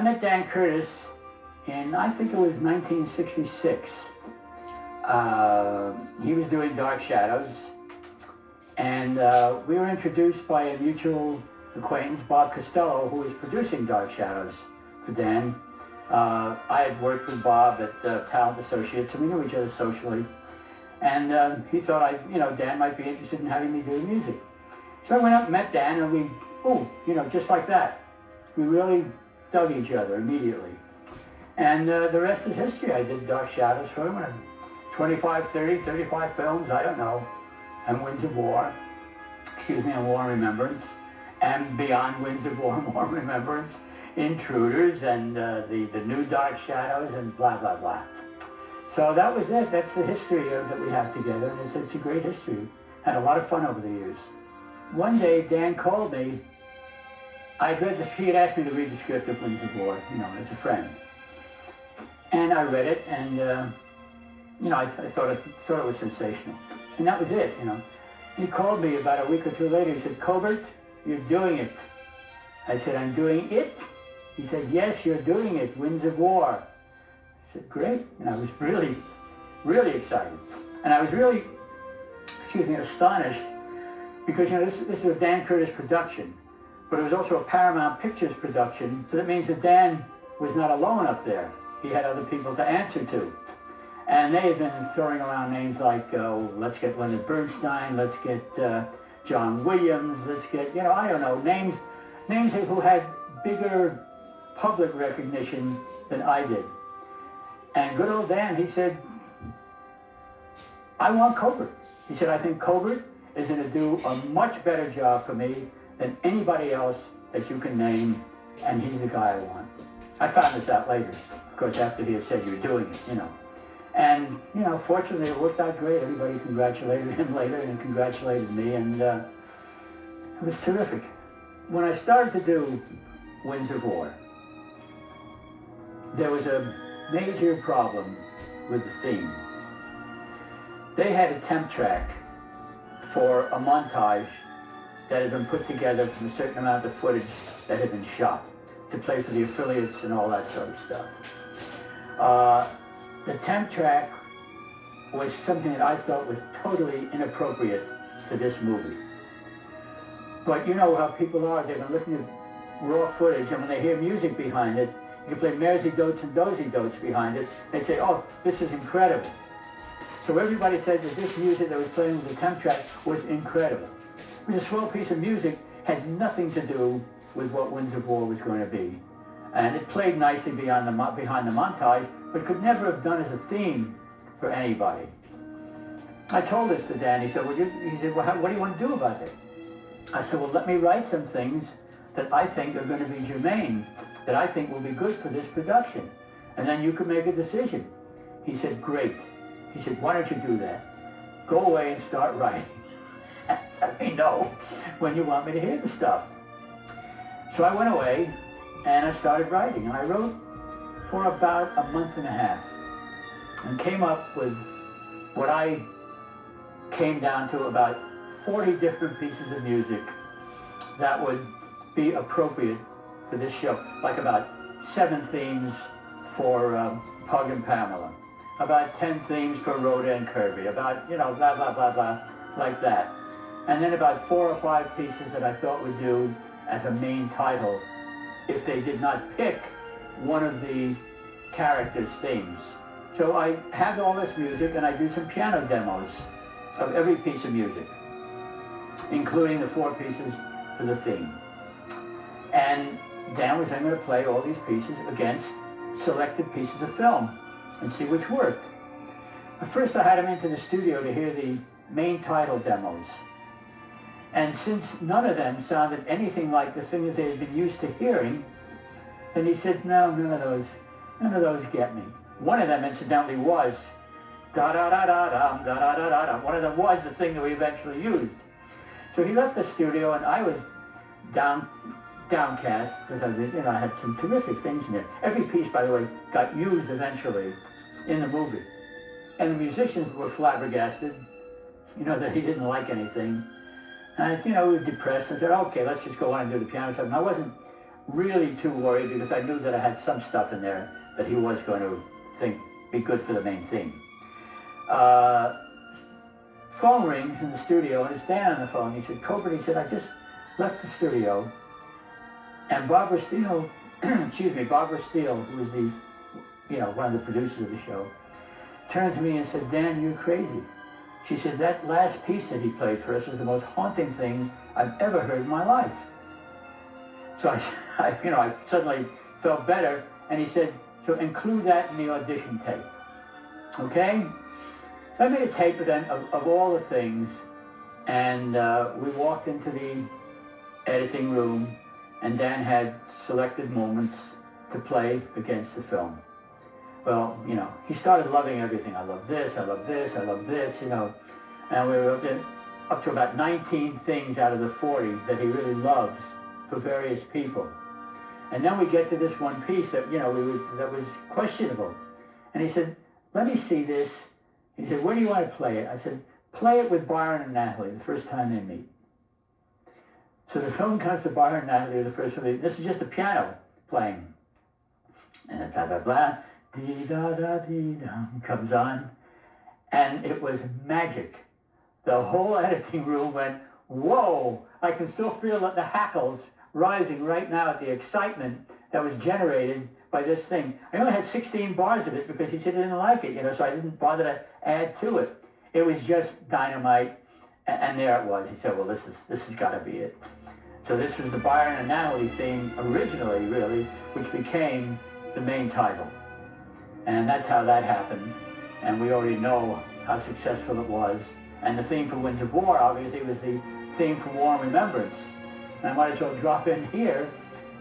met Dan Curtis in, I think it was 1966. He was doing Dark Shadows, and we were introduced by a mutual acquaintance, Bob Costello, who was producing Dark Shadows for Dan. I had worked with Bob at Talent Associates, and we knew each other socially. And he thought Dan might be interested in having me do music. So I went up and met Dan, and we, just like that, we really dug each other immediately. And the rest is history. I did Dark Shadows for him, 25, 30, 35 films, I don't know, and Winds of War, and War and Remembrance, and beyond Winds of War and War and Remembrance, Intruders, and the new Dark Shadows, and blah, blah, blah. So that was it. That's the history that we have together, and it's a great history. Had a lot of fun over the years. One day, Dan called me. He had asked me to read the script of Winds of War, as a friend. And I read it, and I thought it was sensational. And that was it, And he called me about a week or two later. He said, "Colbert, you're doing it." I said, "I'm doing it?" He said, "Yes, you're doing it, Winds of War." I said, "Great." And I was really, really excited. And I was really, astonished, because, this is a Dan Curtis production, but it was also a Paramount Pictures production, so that means that Dan was not alone up there. He had other people to answer to. And they had been throwing around names like, let's get Leonard Bernstein, let's get John Williams, let's get, I don't know, names who had bigger public recognition than I did. And good old Dan, he said, "I want Colbert." He said, "I think Colbert is going to do a much better job for me than anybody else that you can name, and he's the guy I want." I found this out later, of course, after he had said, "You're doing it," And, fortunately it worked out great. Everybody congratulated him later and congratulated me, and it was terrific. When I started to do Winds of War, there was a major problem with the theme. They had a temp track for a montage that had been put together from a certain amount of footage that had been shot to play for the affiliates and all that sort of stuff. The temp track was something that I felt was totally inappropriate to this movie. But you know how people are, they've been looking at raw footage, and when they hear music behind it, you can play Mersey Dotes and Dozy Dotes behind it, they say, "Oh, this is incredible." So everybody said that this music that was playing with the temp track was incredible. It was a swell piece of music, had nothing to do with what Winds of War was going to be. And it played nicely behind the montage, but could never have done as a theme for anybody. I told this to Dan. He said, "Well, what do you want to do about it?" I said, "Well, let me write some things that I think are going to be germane, that I think will be good for this production, and then you can make a decision." He said, "Great." He said, "Why don't you do that? Go away and start writing. Let me know when you want me to hear the stuff." So I went away and I started writing, and I wrote for about a month and a half and came up with what I came down to about 40 different pieces of music that would be appropriate for this show, like about 7 themes for Pug and Pamela, about 10 themes for Rhoda and Kirby, about, blah, blah, blah, blah, like that. And then about 4 or 5 pieces that I thought would do as a main title if they did not pick one of the characters' themes. So I have all this music, and I do some piano demos of every piece of music, including the 4 pieces for the theme. And Dan was then going to play all these pieces against selected pieces of film and see which worked. At first I had him into the studio to hear the main title demos. And since none of them sounded anything like the things they had been used to hearing, then he said, "No, none of those get me." One of them, incidentally, was da-da-da-da-dum, da-da-da-da-dum. One of them was the thing that we eventually used. So he left the studio, and I was downcast, because I had some terrific things in there. Every piece, by the way, got used eventually in the movie. And the musicians were flabbergasted, that he didn't like anything. And, we were depressed. I said, "Okay, let's just go on and do the piano stuff." And really too worried because I knew that I had some stuff in there that he was going to think be good for the main theme. Phone rings in the studio, and it's Dan on the phone. He said, Colbert, he said, I just left the studio, and Barbara Steele, Barbara Steele, who was the, one of the producers of the show, turned to me and said, Dan, you're crazy. She said, that last piece that he played for us is the most haunting thing I've ever heard in my life. So I suddenly felt better, and he said, so include that in the audition tape, okay? So I made a tape of all the things, and we walked into the editing room, and Dan had selected moments to play against the film. Well, he started loving everything. I love this, I love this, I love this, and we were up to about 19 things out of the 40 that he really loves for various people. And then we get to this one piece that, that was questionable. And he said, let me see this. He said, where do you want to play it? I said, play it with Byron and Natalie the first time they meet. So the film comes to Byron and Natalie the first time they meet. This is just the piano playing. And blah, blah, blah. Dee-da-da-dee-da comes on. And it was magic. The whole editing room went, whoa! I can still feel the hackles rising right now at the excitement that was generated by this thing. I only had 16 bars of it because he said he didn't like it, so I didn't bother to add to it. It was just dynamite, and there it was. He said, well, this has got to be it. So this was the Byron and Natalie theme originally, really, which became the main title. And that's how that happened. And we already know how successful it was. And the theme for Winds of War, obviously, was the theme for War and Remembrance. And I might as well drop in here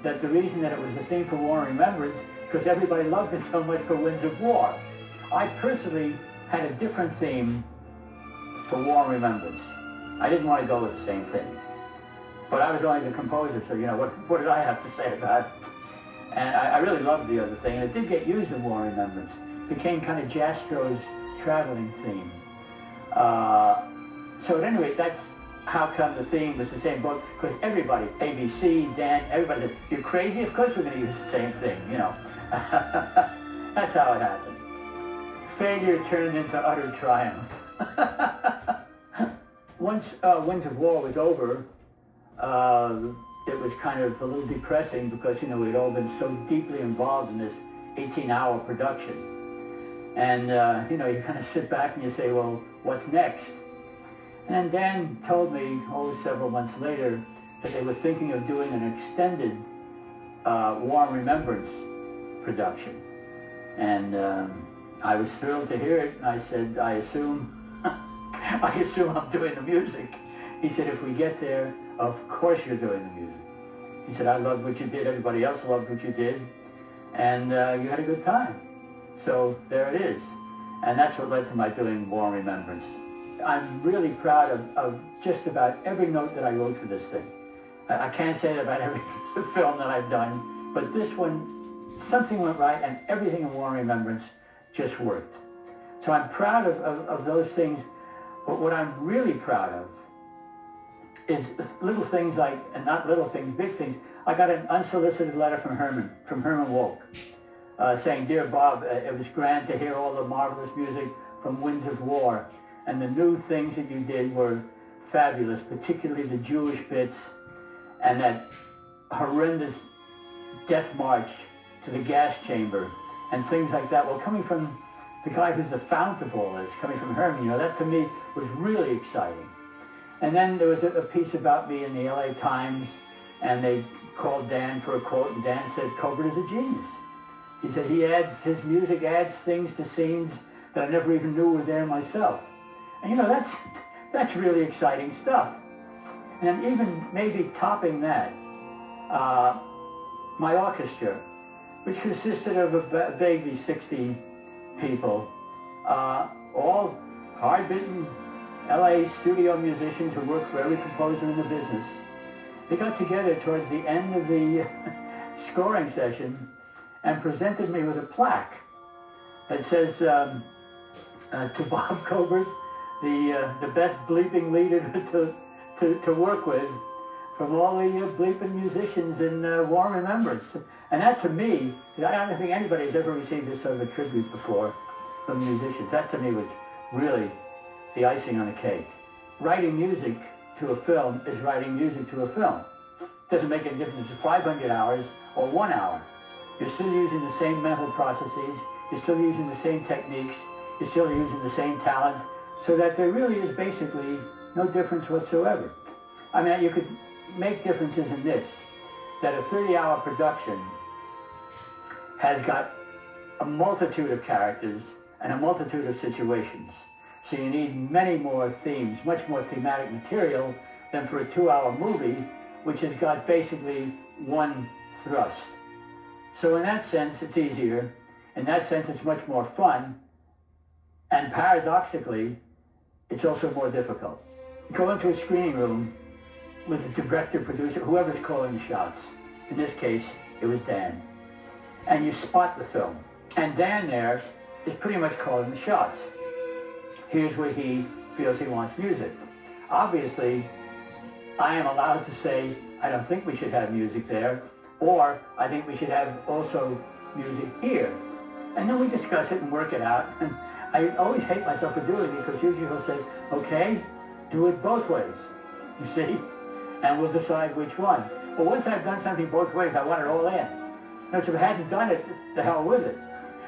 that the reason that it was the theme for War and Remembrance, because everybody loved it so much for Winds of War. I personally had a different theme for War and Remembrance. I didn't want to go with the same thing. But I was only the composer, so what did I have to say about it? And I really loved the other thing, and it did get used in War and Remembrance. It became kind of Jastro's traveling theme. So at any rate, that's how come the theme was the same book, because everybody, ABC, Dan, everybody said, you're crazy? Of course we're going to use the same thing, That's how it happened. Failure turned into utter triumph. Once Winds of War was over, it was kind of a little depressing because, we'd all been so deeply involved in this 18-hour production. And, you kind of sit back and you say, well, what's next? And then Dan told me, several months later, that they were thinking of doing an extended War and Remembrance production. And I was thrilled to hear it. And I said, I assume I'm doing the music. He said, if we get there, of course you're doing the music. He said, I loved what you did. Everybody else loved what you did. And you had a good time. So there it is. And that's what led to my doing War and Remembrance. I'm really proud of just about every note that I wrote for this thing. I can't say that about every film that I've done, but this one, something went right and everything in War and Remembrance just worked. So I'm proud of those things, but what I'm really proud of is little things like, and not little things, big things. I got an unsolicited letter from Herman Wouk, saying, Dear Bob, it was grand to hear all the marvelous music from Winds of War, and the new things that you did were fabulous, particularly the Jewish bits and that horrendous death march to the gas chamber and things like that. Well, coming from the guy who's the fount of all this, coming from Herman, that to me was really exciting. And then there was a piece about me in the LA Times, and they called Dan for a quote, and Dan said, Colbert is a genius. He said his music adds things to scenes that I never even knew were there myself. And that's really exciting stuff. And even maybe topping that, my orchestra, which consisted of vaguely 60 people, all hard-bitten LA studio musicians who worked for every composer in the business. They got together towards the end of the scoring session and presented me with a plaque that says, to Bob Colbert, the best bleeping leader to work with, from all the bleeping musicians in War and Remembrance. And that to me, I don't think anybody's ever received this sort of a tribute before from musicians. That to me was really the icing on the cake. Writing music to a film is writing music to a film. Doesn't make any difference if it's 500 hours or 1 hour. You're still using the same mental processes, you're still using the same techniques, you're still using the same talent, so that there really is basically no difference whatsoever. I mean, you could make differences in this, that a 30-hour production has got a multitude of characters and a multitude of situations. So you need many more themes, much more thematic material than for a 2-hour movie, which has got basically one thrust. So in that sense, it's easier. In that sense, it's much more fun. And paradoxically, it's also more difficult. Go into a screening room with the director, producer, whoever's calling the shots. In this case, it was Dan. And you spot the film. And Dan there is pretty much calling the shots. Here's where he feels he wants music. Obviously, I am allowed to say, I don't think we should have music there, or I think we should have also music here. And then we discuss it and work it out. And I always hate myself for doing it, because usually he'll say, okay, do it both ways, you see? And we'll decide which one. But once I've done something both ways, I want it all in. Now, if I hadn't done it, the hell with it.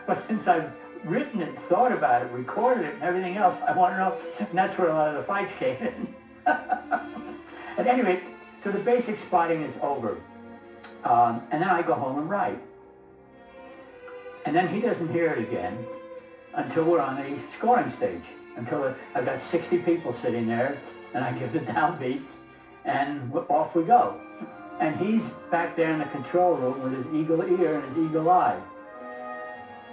But since I've written it, thought about it, recorded it, and everything else, I want to know, and that's where a lot of the fights came in. At any rate, so the basic spotting is over. And then I go home and write. And then he doesn't hear it again until we're on the scoring stage, until I've got 60 people sitting there, and I give the downbeat, and off we go. And he's back there in the control room with his eagle ear and his eagle eye.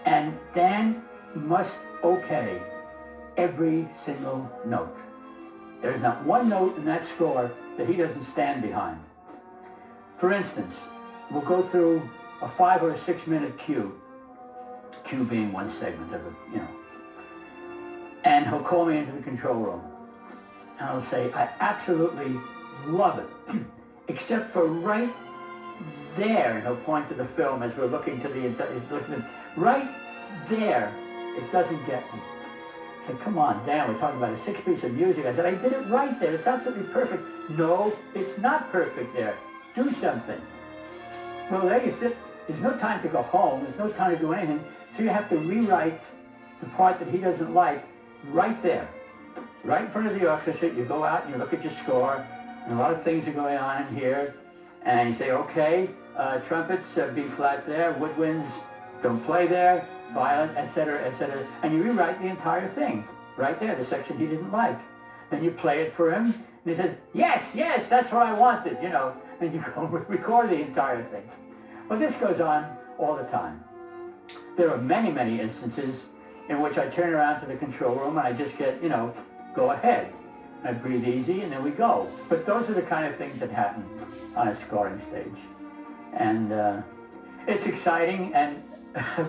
And Dan must okay every single note. There's not one note in that score that he doesn't stand behind. For instance, we'll go through a 5 or 6 minute cue being one segment of it, you know. And he'll call me into the control room. And I'll say, I absolutely love it, except for right there, and he'll point to the film as we're looking to the, right there, it doesn't get me. I said, come on, Dan, we're talking about a 6-piece of music. I said, I did it right there, it's absolutely perfect. No, it's not perfect there. Do something. Well, there you sit. There's no time to go home, there's no time to do anything, so you have to rewrite the part that he doesn't like right there. Right in front of the orchestra, you go out and you look at your score, and a lot of things are going on in here, and you say, okay, trumpets, B flat there, woodwinds, don't play there, violin, etc., etc., and you rewrite the entire thing, right there, the section he didn't like. Then you play it for him, and he says, yes, yes, that's what I wanted, you know, and you go record the entire thing. Well, this goes on all the time. There are many, many instances in which I turn around to the control room and I just get, you know, go ahead. I breathe easy and then we go. But those are the kind of things that happen on a scoring stage. And it's exciting, and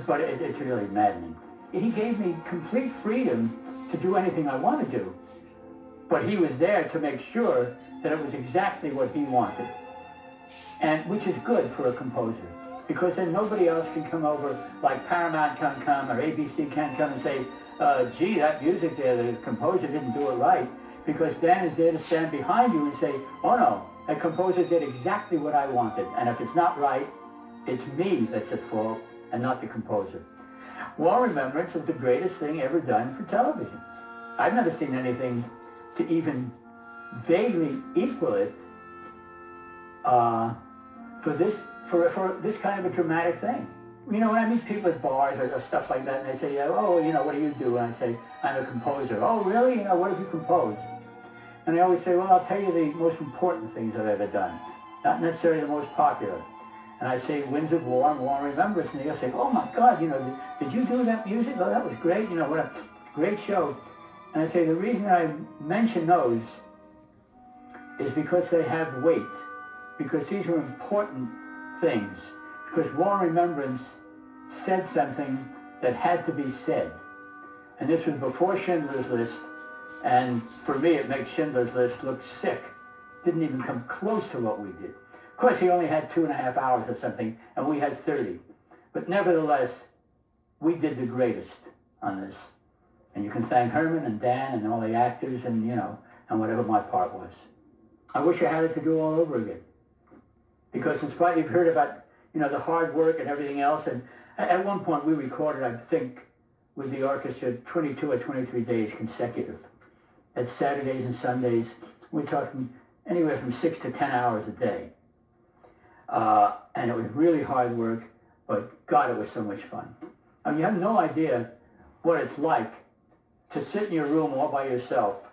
but it's really maddening. He gave me complete freedom to do anything I want to do. But he was there to make sure that it was exactly what he wanted. And which is good for a composer, because then nobody else can come over, like Paramount can't come or ABC can't come and say, gee, that music there, the composer didn't do it right, because Dan is there to stand behind you and say, oh no, the composer did exactly what I wanted, and if it's not right, it's me that's at fault and not the composer. War and Remembrance is the greatest thing ever done for television. I've never seen anything to even vaguely equal it for this kind of a dramatic thing. You know, when I meet people at bars or stuff like that, and they say, oh, you know, what do you do? And I say, I'm a composer. Oh, really? You know, what have you composed? And they always say, well, I'll tell you the most important things I've ever done, not necessarily the most popular. And I say, Winds of War and War and Remembrance, and they'll say, oh my God, you know, did you do that music? Oh, that was great. You know, what a great show. And I say, the reason I mention those is because they have weight, because these are important things, because War and Remembrance said something that had to be said. And this was before Schindler's List, and for me it makes Schindler's List look sick, didn't even come close to what we did. Of course, he only had 2.5 hours or something, and we had 30. But nevertheless, we did the greatest on this. And you can thank Herman and Dan and all the actors and, you know, and whatever my part was. I wish I had it to do all over again. Because in spite, you've heard about, you know, the hard work and everything else. And at one point we recorded, I think, with the orchestra 22 or 23 days consecutive. At Saturdays and Sundays, we're talking anywhere from 6 to 10 hours a day. And it was really hard work, but God, it was so much fun. I mean, you have no idea what it's like to sit in your room all by yourself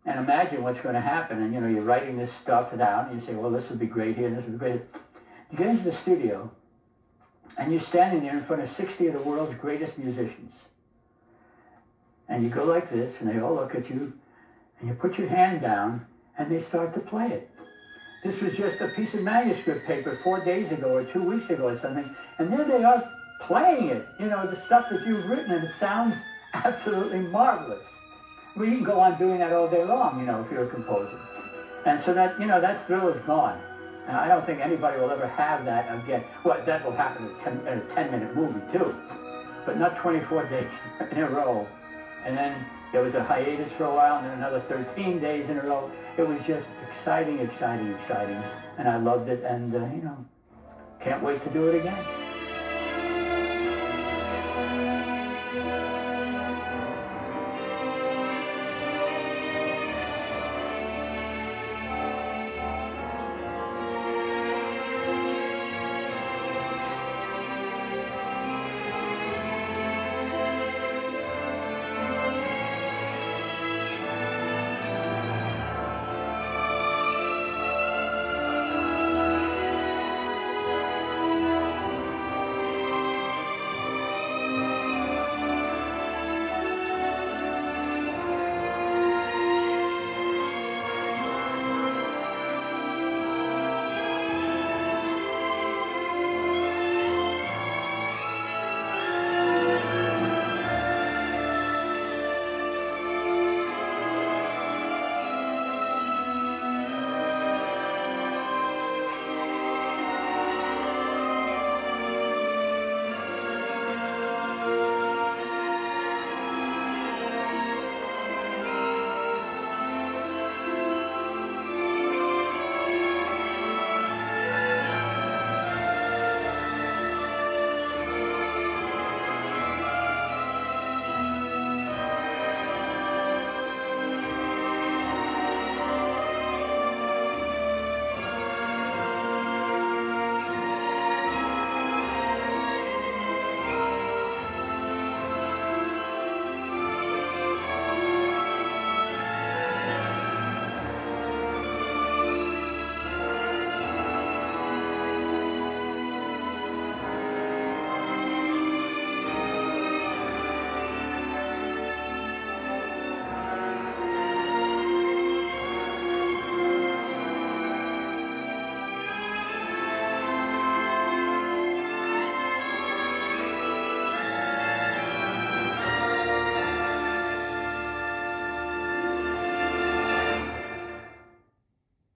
and imagine what's going to happen. And, you know, you're writing this stuff down, and you say, well, this would be great here, and this would be great. You get into the studio, and you're standing there in front of 60 of the world's greatest musicians. And you go like this, and they all look at you, and you put your hand down, and they start to play it. This was just a piece of manuscript paper 4 days ago or 2 weeks ago or something, and there they are playing it, you know, the stuff that you've written, and it sounds absolutely marvelous. Well, you can go on doing that all day long, you know, if you're a composer. And so that, you know, that thrill is gone. And I don't think anybody will ever have that again. Well, that will happen in a 10-minute movie too, but not 24 days in a row. And then there was a hiatus for a while, and then another 13 days in a row. It was just exciting, exciting, exciting. And I loved it, and, you know, can't wait to do it again.